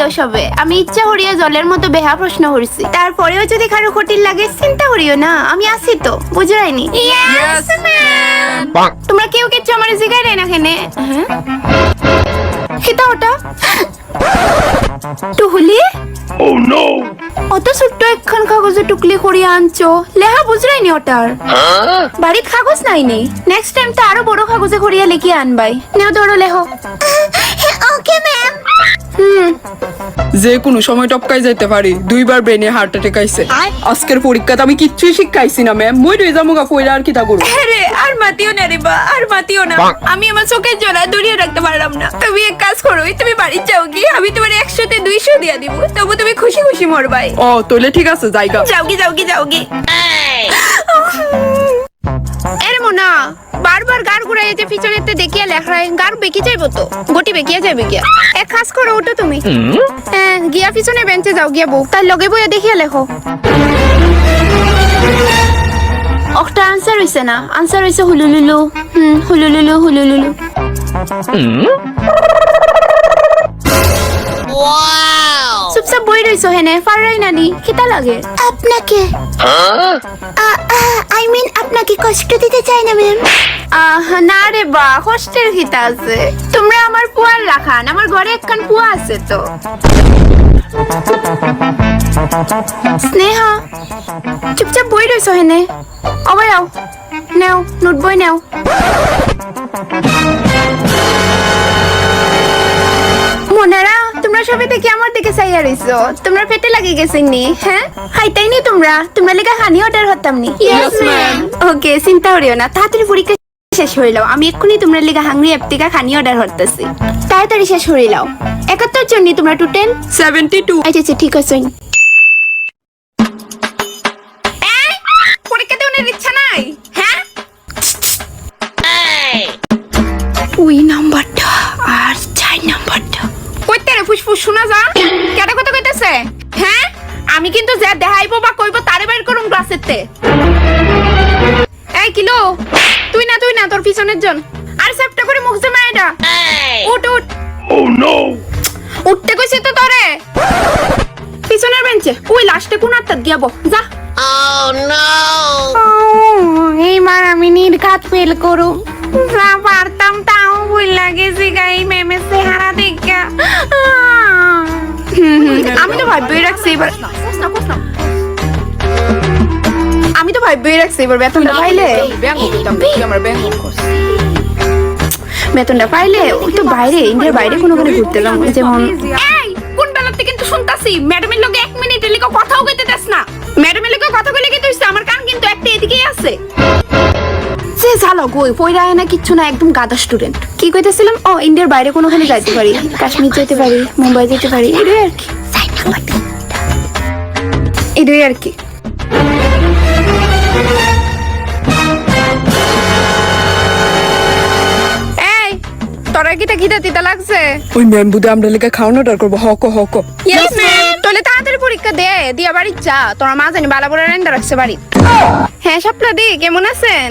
Serious হবে। আমি ইচ্ছা করিয়া জলের মতো বেহা প্রশ্ন করছি, তারপরেও যদি কারো কঠিন লাগে চিন্তা করিও না, আমি আছি তো, বুঝরাইনি? তোমরা কেউ কিচ্ছু আমার জিগাই না কেনে? কিতা ওটা টুহুলি? অত ছোট্ট একখান কাগজে টুকলি করিয়া আনছো, লেহা বুঝরাইনি ওটার? বাড়িত কাগজ নাই নি, নেক্সট টাইম তো আরো বড় কাগজে করিয়া লিখিয়ে আনবাই। নেও ধরো লেহো। Okay ma'am. যে কোনো সময় টপকাই যাইতে পারি, দুইবার ব্রেনে হার্ট অ্যাটাক আইছে। আজকের পরীক্ষাতে আমি কিচ্ছুই শিখাইছি না ম্যাম, মই রয়ে যাবো গা কইরা আর কিতা করব? আরে আর মাতিও না রে বা, আর মাতিও না। আমি আমার চোখের জোড়া দূরিয়ে রাখতে পারলাম না। তুমি এক কাজ করো, তুমি বাড়ি যাও কি, আমি তোমার 100-তে 200 দিয়া দিব, তবু তুমি খুশি খুশি মরবাই। ও তাহলে ঠিক আছে, যাইগা। যাওগি। এর মোনা বারবার গার ঘুরাইতে পিছনেতে দেখিয়া লেখায়, গার বেঁকে যাইব তো, গটি বেঁকিয়া যাইবে গিয়া। এক কাজ করো, ওঠো তুমি, গিয়া পিছনে বেঞ্চে যাও গিয়া বউ, তার লগে বইয়া দেখিয়া লেখো। একটা আনসার হইছে না, আনসার হইছে হুলুলুলু। হুলুলুলু। চুপচাপ বই রইছো হেনে, পাররাই নানি, কিতা লাগে আপনাকে? আই মিন আপনাকে কষ্ট দিতে চাই না ম্যাম। না রে বা, কষ্টের কিতা আছে? তোমরা আমার পুয়ার রাখান, আমার ঘরে একখান পুয়া আছে তো। স্নেহা চুপচাপ বই রইছো হেনে, অবাই আও, নেও নোট বই নেও। মোনারা তোমরা সবাই থেকে আমার দিকে চাইয়া রইছো, তোমরা পেটে লাগি গেছেন নি? হ্যাঁ খাইতাই নি তোমরা লেগা হানি অর্ডার হতাম নি? Yes, ma'am. ওকে, চিন্তা করিও না, তাড়াতাড়ি পরীক্ষা শেষ হয়ে লাও। আমি এক্ষুনি তোমরা লেগা হাংরি অ্যাপ থেকে খানি অর্ডার হতাছি, তাড়াতাড়ি শেষ হয়ে লাও। 71 জন নি তোমরা টোটাল? 72। আচ্ছা ঠিক আছে। পরীক্ষা দেওয়ার ইচ্ছা নাই? হ্যাঁ ওই নাম্বারটা আর 4 নাম্বারটা কইতে রে ফুসফুস শোনা যা, কেডা কথা কইতেছে? হ্যাঁ আমি কিন্তু যা দেখাইবো বা কইবো তারে বাইর করুম ক্লাসেতে। এই কিলো, তুই না তোর পিছনের জন, আর সেপটা করে মুখ জমা এটা। উঠ। ও নো, উঠতে কইছি তো তোরে। পিছনের বেঞ্চে ওই লাস্টে কোন আত্মা গিয়াবো যা। Oh no! এইবার আমি নির্ঘাত ফেল করুম, যা পারতাম তাও ভুল লাগেছি গাই মেমের চেহারা দেখা। আমি তো ভাববেই রাখছি এবার, বেতনটা পাইলে ওই তো বাইরে, ইন্ডিয়ার বাইরে কোনোখানে ঘুরতে যাবো, যেমন কোন বেলাতে কিন্তু শুনতাছি ম্যাডামের লগে 1 মিনিটের লিগে কথাও কইতে দেস না। ম্যাডামের লগে কথা কইলে কিন্তু আমার কান কিন্তু একটা এদিকেই আছে। যে জালো গই পয়রা না কিচ্ছু না, একদম গাদা স্টুডেন্ট। কি কইতেছিলাম? ও ইন্ডিয়ার বাইরে কোনোখানে যাইতে পারি, কাশ্মীর যেতে পারি, মুম্বাই যেতে পারি, এটাই আর কি। এই তোরা কিটা খিদা লাগছে? ওই ম্যাম বুদে আমরা লেগে খাওয়ানো অর্ডার করবো। হক ইয়েস ম্যাম। তাহলে তাড়াতাড়ি পরীক্ষা দে, দিয়া বাড়ি যা, তোরা মা জানি বালা বড় রান্না রাখছে বাড়ি। হ্যাঁ সাপলা দি, কেমন আছেন?